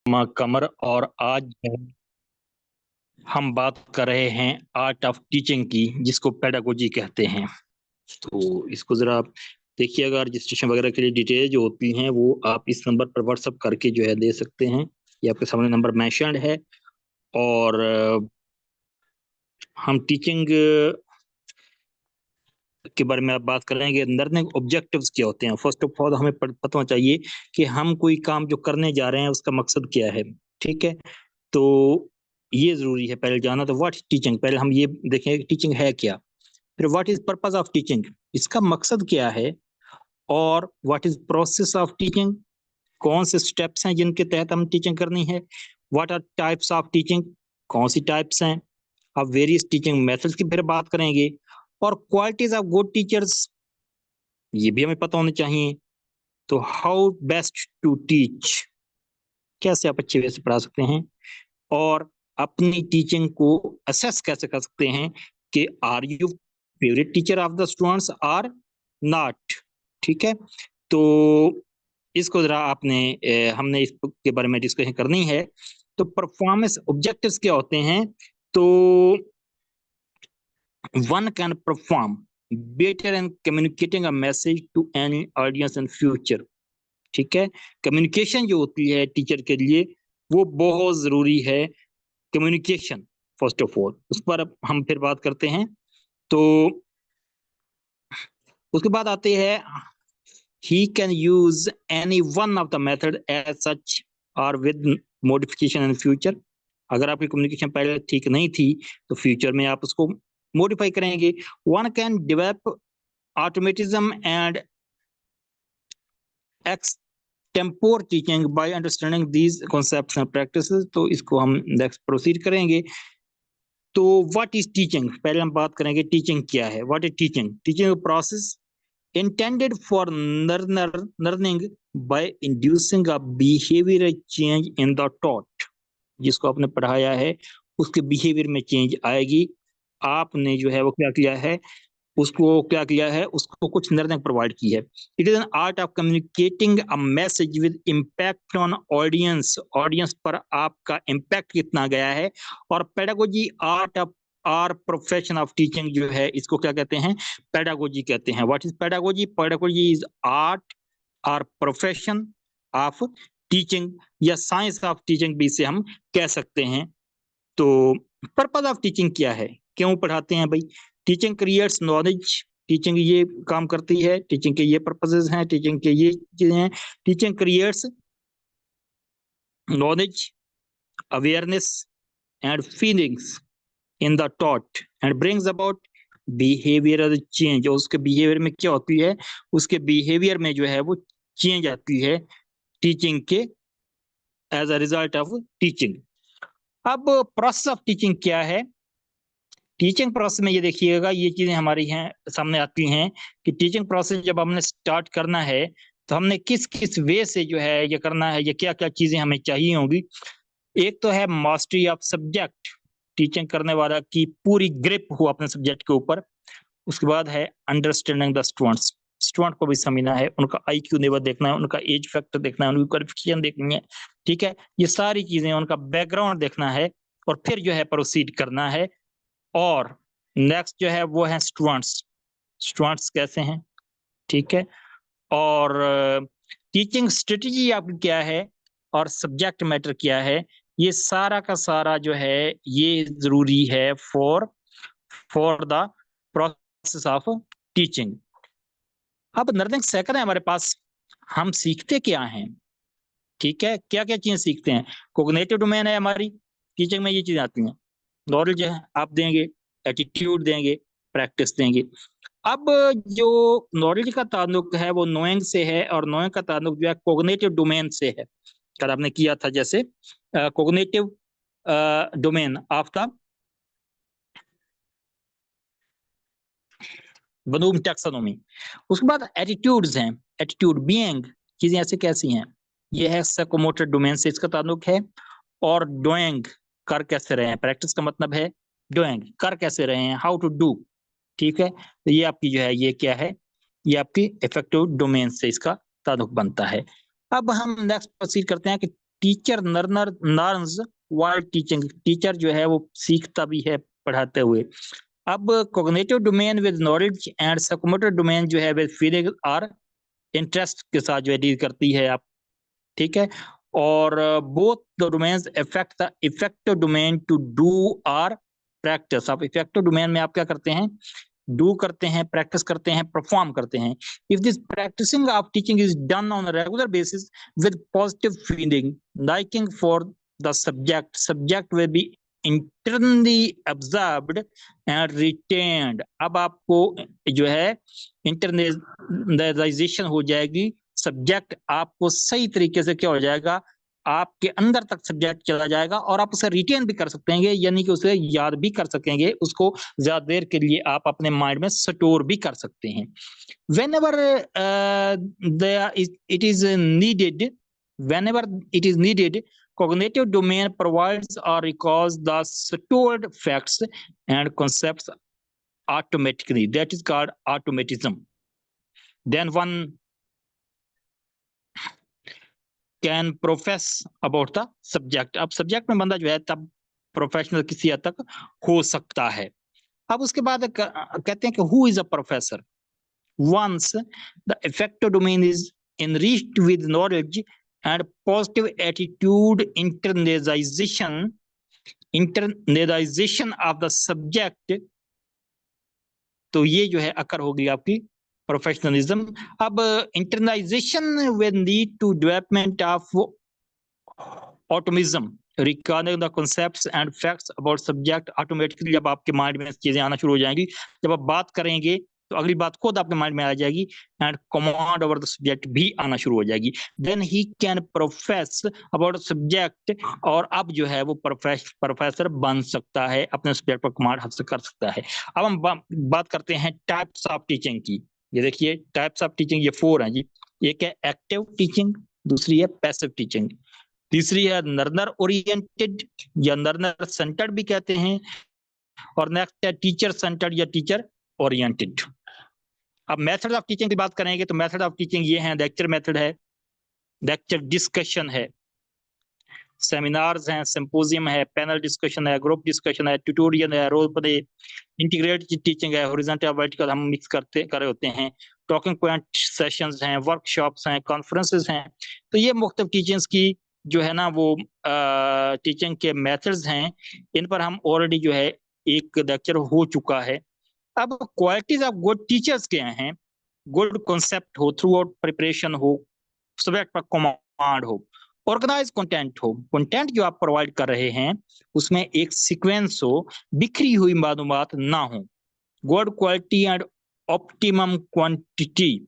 कमर और आज जो है हम बात कर रहे हैं आर्ट ऑफ टीचिंग की, जिसको पेडागोजी कहते हैं। तो इसको जरा आप देखिए, अगर रजिस्ट्रेशन वगैरह के लिए डिटेल जो होती हैं वो आप इस नंबर पर व्हाट्सअप करके जो है दे सकते हैं। ये आपके सामने नंबर मेंशन्ड है। और हम टीचिंग के बारे में आप बात करेंगे। लर्निंग ऑब्जेक्टिव्स क्या होते हैं? फर्स्ट ऑफ ऑल हमें पता होना चाहिए कि हम कोई काम जो करने जा रहे हैं उसका मकसद क्या है। ठीक है, तो ये जरूरी है पहले जानना। तो व्हाट इज टीचिंग, पहले हम ये देखें टीचिंग है क्या। फिर what is purpose of teaching, इसका मकसद क्या है। और what is process of teaching, कौन से स्टेप्स हैं जिनके तहत हम टीचिंग करनी है। What are types of teaching, कौन सी टाइप्स हैं। अब वेरियस टीचिंग मेथड्स की फिर बात करेंगे। और क्वालिटीज ऑफ गुड टीचर्स, ये भी हमें पता होनी चाहिए। तो हाउ बेस्ट टू टीच, कैसे आप अच्छे वे से पढ़ा सकते हैं। और अपनी टीचिंग को असेस कैसे कर सकते हैं कि are you favourite teacher of the students are not. ठीक है, तो इसको जरा हमने इसके बारे में डिस्कशन करनी है। तो परफॉर्मेंस ऑब्जेक्टिव्स क्या होते हैं? तो one can perform better in communicating a message to any audience in future. ठीक है, कम्युनिकेशन जो होती है टीचर के लिए वो बहुत जरूरी है। कम्युनिकेशन फर्स्ट ऑफ ऑल, उस पर अब हम फिर बात करते हैं। तो उसके बाद आते हैं he can use any one of the method as such or with modification in future। अगर आपकी कम्युनिकेशन पहले ठीक नहीं थी तो फ्यूचर में आप उसको मॉडिफाई करेंगे। One can develop automatism and extempore teaching by understanding these concepts and practices. तो इसको हम नेक्स्ट प्रोसीड करेंगे। तो व्हाट इज टीचिंग, पहले हम बात करेंगे टीचिंग क्या है। What is teaching, teaching process intended for learning by inducing a behavioral change in the taught। जिसको आपने पढ़ाया है उसके बिहेवियर में चेंज आएगी। आपने जो है वो क्या किया है, उसको कुछ लर्निंग प्रोवाइड की है। It is an art of communicating a message with impact on audience, audience पर आपका इम्पैक्ट कितना गया है। और pedagogy art of or profession of teaching जो है इसको क्या कहते हैं, पेडागोजी कहते हैं। What is pedagogy, pedagogy is art और प्रोफेशन ऑफ टीचिंग या साइंस ऑफ टीचिंग भी इसे हम कह सकते हैं। तो पर्पज ऑफ टीचिंग क्या है, क्यों पढ़ाते हैं भाई। टीचिंग क्रिएट्स नॉलेज, टीचिंग ये काम करती है, टीचिंग के ये पर्पसेस हैं, टीचिंग के ये चीजें हैं। Teaching creates knowledge, awareness and feelings in the taught and brings about behavioural change. और उसके बिहेवियर में क्या होती है, उसके बिहेवियर में जो है वो चेंज आती है टीचिंग के as a result of teaching. अब प्रोसेस ऑफ टीचिंग क्या है। टीचिंग प्रोसेस में ये देखिएगा, ये चीजें हमारी हैं सामने आती हैं कि टीचिंग प्रोसेस जब हमने स्टार्ट करना है तो हमने किस किस वे से जो है ये करना है, ये क्या क्या चीजें हमें चाहिए होंगी। एक तो है मास्टरी ऑफ सब्जेक्ट, टीचिंग करने वाला की पूरी ग्रिप हो अपने सब्जेक्ट के ऊपर। उसके बाद है अंडरस्टैंडिंग द स्टूडेंट्स, स्टूडेंट को भी समझना है, उनका IQ लेवल देखना है, उनका एज फैक्टर देखना है, उनकी क्वालिफिकेशन देखनी है। ठीक है, ये सारी चीजें, उनका बैकग्राउंड देखना है और फिर जो है प्रोसीड करना है। और नेक्स्ट जो है वो है स्टूडेंट्स, स्टूडेंट्स कैसे हैं। ठीक है, और टीचिंग स्ट्रेटजी आपकी क्या है और सब्जेक्ट मैटर क्या है, ये सारा का सारा जो है ये जरूरी है for the process of teaching. अब लर्निंग सेकंड है हमारे पास, हम सीखते क्या हैं। ठीक है, क्या क्या चीजें सीखते हैं। कोग्निटिव डोमेन है हमारी, टीचिंग में ये चीजें आती हैं। नॉलेज है आप देंगे, एटीट्यूड देंगे, प्रैक्टिस देंगे। अब जो नॉलेज का ताल्लुक है वो नोइंग से है, और नोइंग का ताल्लुक जो है कोग्निटिव डोमेन से है। कल आपने किया था जैसे cognitive domain of the Bloom taxonomy. उसके बाद एटीट्यूड्स हैं, एटीट्यूड बीइंग, चीजें ऐसे कैसी हैं। ये है साइकोमोटर डोमेन से इसका ताल्लुक है। और डूइंग, कर कैसे रहे हैं, प्रैक्टिस का मतलब है डूइंग, कर कैसे रहे हैं, हाउ टू डू। ठीक है, तो ये आपकी जो है ये क्या है, ये आपकी इफेक्टिव डोमेन से इसका ताल्लुक बनता है। अब हम नेक्स्ट प्रोसीड करते हैं कि teacher learns while teaching, teacher जो है वो सीखता भी है पढ़ाते हुए। अब cognitive domain with knowledge and psychomotor domain जो है विद फीलिंग और इंटरेस्ट के साथ जो है डील करती है आप, ठीक है। और both the domains affect the effective domain to do और प्रैक्टिस। आप इफेक्टिव डोमेन में आप क्या करते हैं, डू करते हैं, प्रैक्टिस करते हैं, परफॉर्म करते हैं। If this practicing of teaching is done on a regular basis with positive feeling liking for the subject, subject will be internally observed and retained. अब आपको जो है इंटरनलाइजेशन हो जाएगी, सब्जेक्ट आपको सही तरीके से क्या हो जाएगा, आपके अंदर तक सब्जेक्ट चला जाएगा और आप उसे रिटेन भी कर सकते हैं, यानी कि उसे याद भी कर सकेंगे, उसको ज्यादा देर के लिए आप अपने माइंड में स्टोर भी कर सकते हैं। whenever it is needed, whenever it is needed, cognitive domain provides or recalls the stored facts and concepts automatically. That is called automatism. Then one can profess about the subject. अब subject में बंदा जो है तब professional किसी हद तक हो सकता है। अब उसके बाद कहते हैं कि who is a professor. Once the effective domain is enriched with knowledge and positive attitude, internalization of the subject, तो ये जो है अकर होगी आपकी प्रोफेशनलिज्म। अब internalisation will lead to development of automatism, recording the concepts and facts about subject. Automatically जब आपके mind में चीजें आना शुरू हो जाएंगी, जब आप बात करेंगे तो अगली बात खुद आपके माइंड में आ जाएगी and command over the subject भी आना शुरू हो जाएगी। Then he can profess about subject, और अब जो है वो प्रोफेसर बन सकता है, अपने सब्जेक्ट पर कमांड हासिल कर सकता है। अब हम बात करते हैं टाइप्स ऑफ टीचिंग की। ये देखिए टाइप्स ऑफ टीचिंग ये 4 हैं जी। एक है एक्टिव टीचिंग, दूसरी है पैसिव टीचिंग, तीसरी है लर्नर ओरिएंटेड या लर्नर सेंटर्ड भी कहते हैं, और नेक्स्ट है टीचर सेंटर्ड या टीचर ओरिएंटेड। अब मेथड ऑफ टीचिंग की बात करेंगे तो मेथड ऑफ टीचिंग ये है, लेक्चर मेथड है, लेक्चर डिस्कशन है, सेमिनार्स हैं, सिंपोजियम है, पैनल डिस्कशन है, ग्रुप डिस्कशन है, ट्यूटोरियल है, रोल प्ले, इंटीग्रेटेड टीचिंग है, हॉरिजॉन्टल वर्टिकल हम मिक्स कर रहे होते हैं, टॉकिंग पॉइंट सेशंस हैं, वर्कशॉप्स हैं, कॉन्फ्रेंसेस हैं। तो ये मुख्तलिफ टीचिंग्स की जो है ना वो टीचिंग के मेथड्स हैं। इन पर हम ऑलरेडी जो है एक लेक्चर हो चुका है। अब क्वालिटीज ऑफ गुड टीचर्स क्या हैं, गुड कॉन्सेप्ट हो, थ्रू आउट प्रिपरेशन हो, सब्जेक्ट पर कमांड हो, ऑर्गेनाइज कंटेंट हो, कंटेंट जो आप प्रोवाइड कर रहे हैं उसमें एक सीक्वेंस हो, बिखरी हुई मालूमात ना हो, good quality and optimum quantity,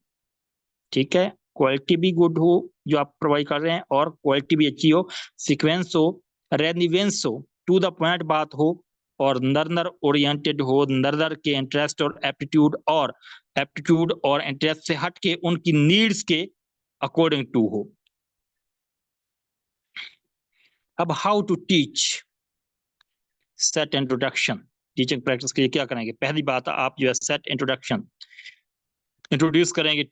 ठीक है, क्वालिटी भी गुड हो जो आप प्रोवाइड कर रहे हैं और क्वालिटी भी अच्छी हो, सीक्वेंस हो, रेलेवेंस हो, टू द पॉइंट बात हो, और लर्नर ओरिएंटेड हो, लर्नर के इंटरेस्ट और एप्टीट्यूड और इंटरेस्ट से हट के उनकी नीड्स के अकॉर्डिंग टू हो। अब how to teach, set introduction. Teaching practice के लिए क्या करेंगे, पहली बात आप जो है सेट इंट्रोडक्शन इंट्रोड्यूस करेंगे,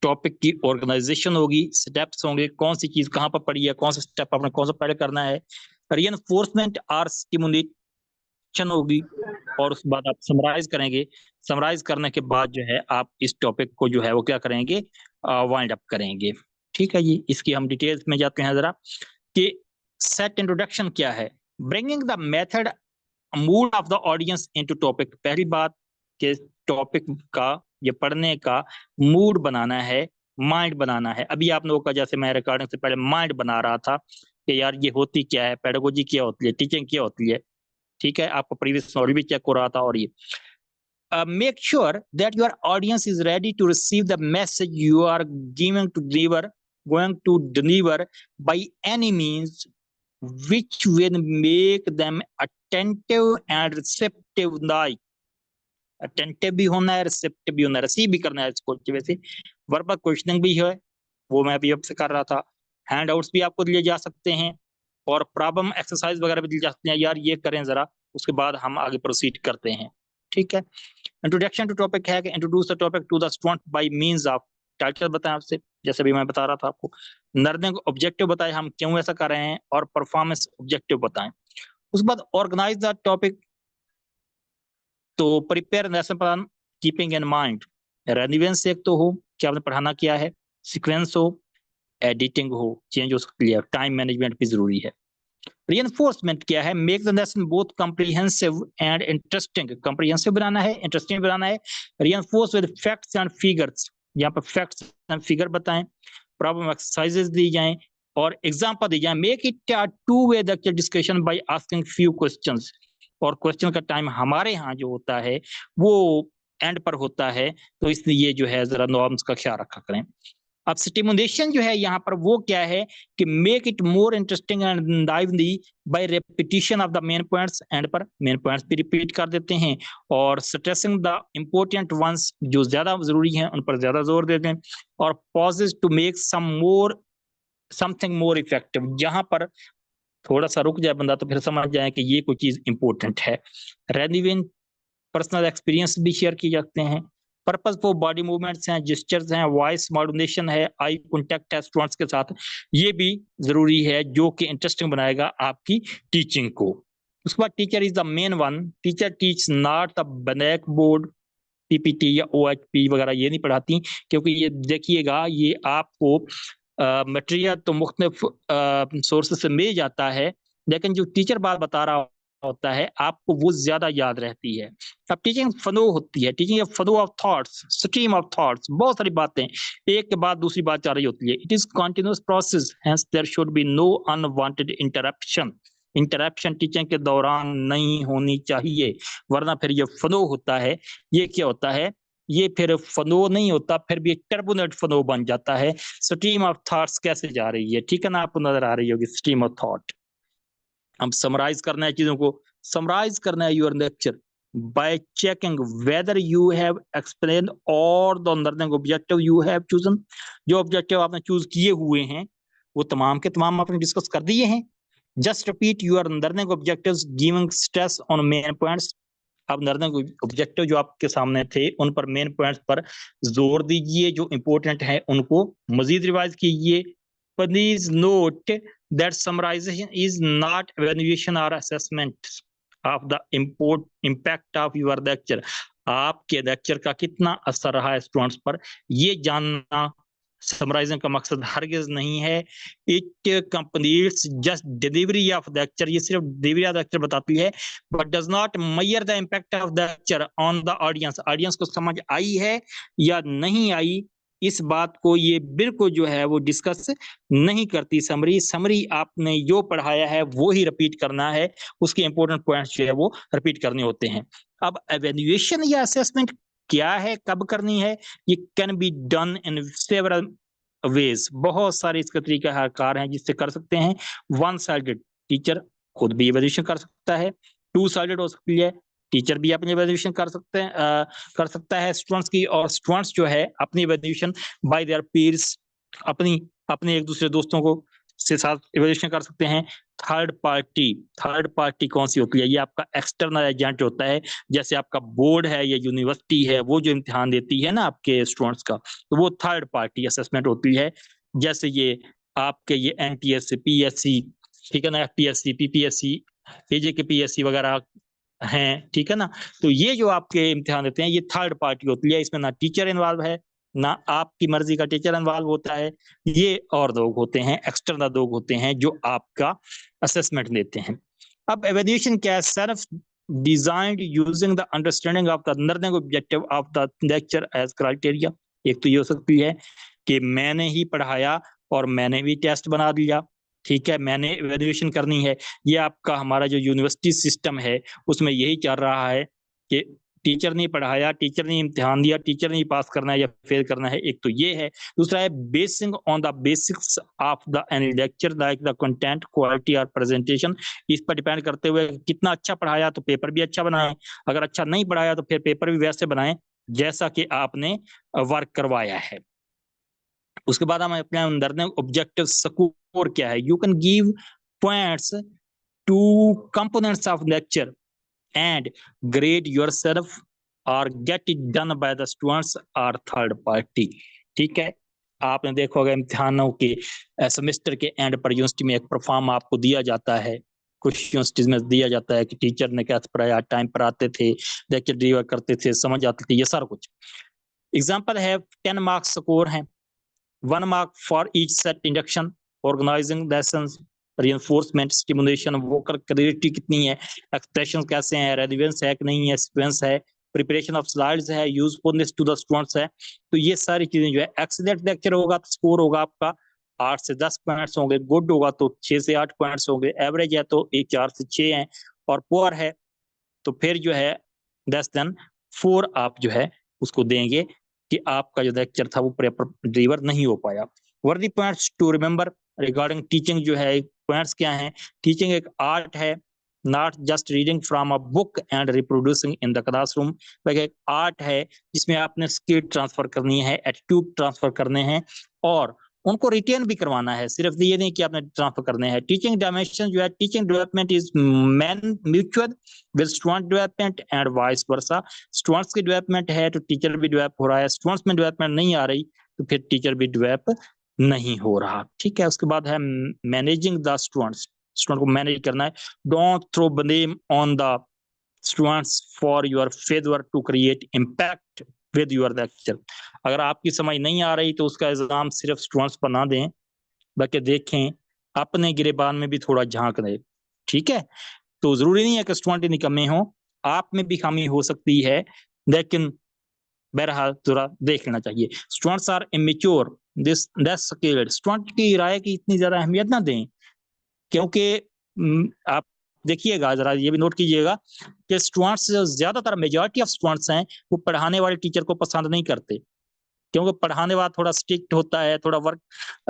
टॉपिक की ऑर्गेनाइजेशन होगी, स्टेप्स होंगे, कौन सी चीज कहां पर पड़ी है, कौन सा स्टेप आपने कौन सा पहले करना है, रीइंफोर्समेंट और स्टिमुलेशन होगी, और उसके बाद आप समराइज करेंगे। समराइज करने के बाद जो है आप इस टॉपिक को जो है वो क्या करेंगे, वाइंड अप करेंगे। ठीक है जी, इसकी हम डिटेल्स में जाते हैं जरा कि सेट इंट्रोडक्शन क्या है। Bringing the method mood off the audience into topic. पहली बात कि टॉपिक का ये पढ़ने का मूड बनाना है, माइंड बनाना है। अभी आप लोगों का जैसे मैं रिकॉर्डिंग से पहले माइंड बना रहा था कि यार ये होती क्या है, पेडागोजी क्या होती है, टीचिंग क्या होती है, ठीक है, आपका प्रीवियस नॉलेज भी चेक हो रहा था। और ये make sure that your audience is ready to receive the message you are going to deliver by any means which will make them attentive and receptive। like attentive भी होना है, receptive भी होना है, रिसीव भी करना है इसको। वैसे वर्बल क्वेश्चनिंग भी है, वो मैं अभी अब से कर रहा था, हैंड आउट्स भी आपको दिए जा सकते हैं, और प्रॉब्लम एक्सरसाइज वगैरह भी दिए जा सकते हैं, यार ये करें जरा, उसके बाद हम आगे प्रोसीड करते हैं। ठीक है, इंट्रोडक्शन टू टॉपिक है कि introduce the topic to the student by means of title बताएं आपसे, जैसे भी मैं बता रहा था आपको, लर्निंग ऑब्जेक्टिव बताएं हम क्यों ऐसा कर रहे हैं, और परफॉर्मेंस ऑब्जेक्टिव बताएं। उसके बाद ऑर्गेनाइज द टॉपिक, तो prepare lesson plan keeping in mind, relevance एक तो हो कि आपने पढ़ाना क्या है, सीक्वेंस हो, एडिटिंग हो, चेंज हो सकती है, टाइम मैनेजमेंट भी जरूरी है। रिइंफोर्समेंट क्या है, make the lesson both comprehensive and interesting, comprehensive बनाना है, इंटरेस्टिंग बनाना है। Reinforce with facts and figures, यहाँ पर फैक्ट्स एंड फिगर बताएं, प्रॉब्लम एक्सरसाइजेस दी जाएं और एग्जांपल दी जाए। Make it a two way discussion by asking few questions, और क्वेश्चन का टाइम हमारे यहाँ जो होता है वो एंड पर होता है, तो इसलिए जो है जरा नॉर्म्स का ख्याल रखा करें। अब स्टिमुलेशन जो है यहाँ पर वो क्या है कि make it more interesting and lively by repetition of the main points, and पर मेन पॉइंट्स भी रिपीट कर देते हैं, और स्ट्रेसिंग द इंपॉर्टेंट वंस, जो ज्यादा जरूरी हैं उन पर ज्यादा जोर देते हैं, और pauses to make something more effective, जहां पर थोड़ा सा रुक जाए बंदा तो फिर समझ जाए कि ये कोई चीज इंपॉर्टेंट है। रेलिवेंट पर्सनल एक्सपीरियंस भी शेयर किए जाते हैं। पर्पस फॉर बॉडी मूवमेंट्स हैं, जेस्चर्स हैं, वॉइस मॉड्यूलेशन है, आई कॉन्टेक्ट है स्टूडेंट्स के साथ, ये भी जरूरी है जो कि इंटरेस्टिंग बनाएगा आपकी टीचिंग को। उसके बाद teacher is the main one, teacher teach not the black board, PPT या ओएचपी वगैरह ये नहीं पढ़ाती, क्योंकि ये देखिएगा ये आपको मटेरियल तो मुख्तलिफ सोर्सेज से मिल जाता है, लेकिन जो टीचर बात बता रहा होता है आपको वो ज्यादा याद रहती है। अब टीचिंग फ्लो होती है, teaching flow of thoughts, stream of thoughts, बहुत सारी बातें एक के बाद दूसरी बात जा रही होती है। It is continuous process, hence there should be no unwanted interruption, interruption teaching के दौरान नहीं होनी चाहिए, वरना फिर ये फ्लो होता है, ये क्या होता है, ये फिर फ्लो नहीं होता, फिर भी टर्बुलेंट फ्लो बन जाता है। स्ट्रीम ऑफ थॉट्स कैसे जा रही है, ठीक है ना, आपको नजर आ रही होगी स्ट्रीम ऑफ थॉट। हम समराइज करना है चीजों को, समराइज करना है your lecture by checking whether you have explain और the learning objective you have chosen, जो ऑब्जेक्टिव आपने चूज किए हुए हैं वो तमाम के तमाम आपने डिस्कस कर दिए हैं। Just repeat your learning objectives giving stress on main points, अब लर्निंग ऑब्जेक्टिव जो आपके सामने थे उन पर मेन पॉइंट्स पर जोर दीजिए, जो इंपॉर्टेंट है उनको मजीद रिवाइज कीजिए। Please note that summarization is not evaluation or assessment of the impact of your lecture, आपके लेक्चर का कितना असर रहा है स्टूडेंट्स पर, ये जानना समराइजिंग का मकसद हरगिज नहीं है। It completes just delivery of lecture, ये सिर्फ डिलीवरी ऑफ लेक्चर बताती है, but does not measure the impact of the lecture on the audience, audience को समझ आई है या नहीं आई, इस बात को ये बिल्कुल जो है वो डिस्कस नहीं करती। समरी आपने जो पढ़ाया है वो ही रिपीट करना है, उसके इंपॉर्टेंट पॉइंट्स जो है वो रिपीट करने होते हैं। अब एवेल्युएशन या असेसमेंट क्या है, कब करनी है, ये can be done in several ways, बहुत सारे इसका तरीकाकार हैं जिससे कर सकते हैं। वन साइडेड, टीचर खुद भी एवेल्युएशन कर सकता है, टू साइडेड हो सकती है, टीचर भी अपनी एवेल्युएशन कर सकता है स्टूडेंट्स की, और स्टूडेंट्स जो है अपनी एवेल्युएशन बाय देयर पीयर्स, अपने एक दूसरे दोस्तों को से साथ एवेल्युएशन कर सकते हैं। थर्ड पार्टी कौन सी होती है, ये आपका एक्सटर्नल एजेंट होता है, जैसे आपका बोर्ड है या यूनिवर्सिटी है, वो जो इम्तिहान देती है ना आपके स्टूडेंट्स का, तो वो थर्ड पार्टी असेसमेंट होती है। जैसे ये आपके ये एनटीएस, पीएससी, ठीक है ना, एफपीएससी, पीपीएससी, एजेकेपीएससी वगैरह हैं, ठीक है ना, तो ये जो आपके इम्तिहान देते हैं ये थर्ड पार्टी होती है, इसमें ना टीचर इन्वॉल्व है ना आपकी मर्जी का टीचर इन्वॉल्व होता है, ये और लोग होते हैं, एक्सटर्नल लोग होते हैं जो आपका असेसमेंट लेते हैं। अब एवेल्युएशन क्या है, self designed using the understanding of the learning objective of the lecture age criteria. एक तो ये हो सकती है कि मैंने ही पढ़ाया और मैंने भी टेस्ट बना दिया, ठीक है, मैंने एवेल्युएशन करनी है। ये आपका हमारा जो यूनिवर्सिटी सिस्टम है उसमें यही चल रहा है कि टीचर ने पढ़ाया, टीचर ने इम्तिहान दिया, टीचर ने पास करना है या फेल करना है, एक तो ये है। दूसरा है basin on the basics of the any lecture like the content, quality और प्रेजेंटेशन, इस पर डिपेंड करते हुए कितना अच्छा पढ़ाया तो पेपर भी अच्छा बनाए, अगर अच्छा नहीं पढ़ाया तो फिर पेपर भी वैसे बनाए जैसा कि आपने वर्क करवाया है। उसके बाद हम अपने लर्निंग ऑब्जेक्टिव स्कोर क्या है, you can give points two components of lecture and grade yourself or get it done by the students or third party। ठीक है, आपने देखा होगा इम्तिहानों के सेमेस्टर के एंड पर यूनिवर्सिटी में एक परफॉर्म आपको दिया जाता है, कुछ यूनिवर्सिटीज में दिया जाता है कि टीचर ने क्या पढ़ाया, टाइम पर आते थे, लेक्चर डिलीवर करते थे, समझ आती थी, ये सारा कुछ। एग्जाम्पल है 10 मार्क्स स्कोर है, 1 mark for each set induction, organizing lesson, reinforcement, stimulation, vocal creativity कितनी है, एक्सप्रेशन कैसे हैं, रेलेवेंस है कि नहीं है, सीक्वेंस है, प्रिपरेशन ऑफ स्लाइड्स है, यूजफुलनेस टू द स्टूडेंट्स है। तो ये सारी चीजें जो है, एक्सीलेंट लेक्चर होगा तो स्कोर होगा आपका 8 से 10 पॉइंट्स होंगे, गुड होगा तो 6 से 8 पॉइंट्स होंगे, एवरेज है तो 4 से 6 है, और पुअर है तो फिर जो है लेस देन 4 आप जो है उसको देंगे कि आपका जो लेक्चर था वो प्रॉपर डिलीवर नहीं हो पाया। Worthy points to remember regarding teaching जो है, पॉइंट्स क्या हैं? टीचिंग एक आर्ट है, not just reading from a book and reproducing in the classroom. एक आर्ट है जिसमें आपने स्किल ट्रांसफर करनी है, एटीट्यूड ट्रांसफर करने हैं, और उनको रिटेन भी करवाना है, सिर्फ ये नहीं कि आपने ट्रांसफर करने हैं। टीचिंग डायमेंशन जो है, teaching development is man mutual with student development and vice versa. Students की डेवलपमेंट है तो टीचर भी डेवलप हो रहा है, स्टूडेंट्स में डेवलपमेंट नहीं आ रही तो फिर टीचर भी डेवलप नहीं हो रहा। ठीक है, उसके बाद है मैनेजिंग द स्टूडेंट्स, स्टूडेंट को मैनेज करना है। Don't throw blame on the students for your failure to create impact with your lecture. अगर आपकी समझ नहीं आ रही तो उसका इल्जाम सिर्फ स्टूडेंट्स पर ना दें, बल्कि देखें अपने गिरेबान में भी थोड़ा झांक दें। ठीक है, तो जरूरी नहीं है कि स्टूडेंट निकम्मे हो, आप में भी खामी हो सकती है, लेकिन बहरहाल थोड़ा देख लेना चाहिए। Students are immature this less skilled, student की राय की इतनी ज्यादा अहमियत ना दें, क्योंकि आप देखिएगा, जरा ये भी नोट कीजिएगा कि स्टूडेंट्स, ज्यादातर मेजॉरिटी ऑफ स्टूडेंट्स हैं वो पढ़ाने वाले टीचर को पसंद नहीं करते, क्योंकि पढ़ाने वाला थोड़ा स्ट्रिक्ट होता है, थोड़ा वर्क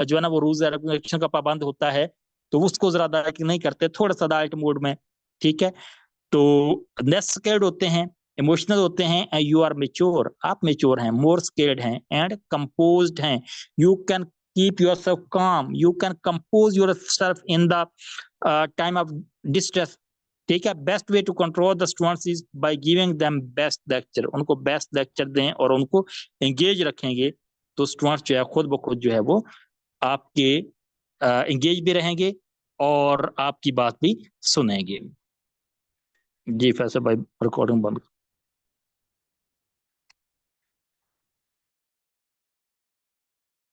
जो है ना वो रूल्स एंड रेगुलेशन का पाबंद होता है, तो उसको जरा डायरेक्ट नहीं करते, थोड़ा सा डाइट मोड में। ठीक है, तो लेस स्केर्ड होते हैं, इमोशनल होते हैं, यू आर मेच्योर, आप मेच्योर हैं, मोर स्केर्ड हैं, एंड कंपोज्ड हैं, you can keep yourself calm, you can compose yourself in the time of distress. ठीक है, best way to control the students is by giving them best lecture, उनको best lecture दें और उनको engage रखेंगे, तो students जो है खुद ब खुद जो है वो आपके एंगेज भी रहेंगे और आपकी बात भी सुनेंगे। जी फैसल भाई, रिकॉर्डिंग बंद।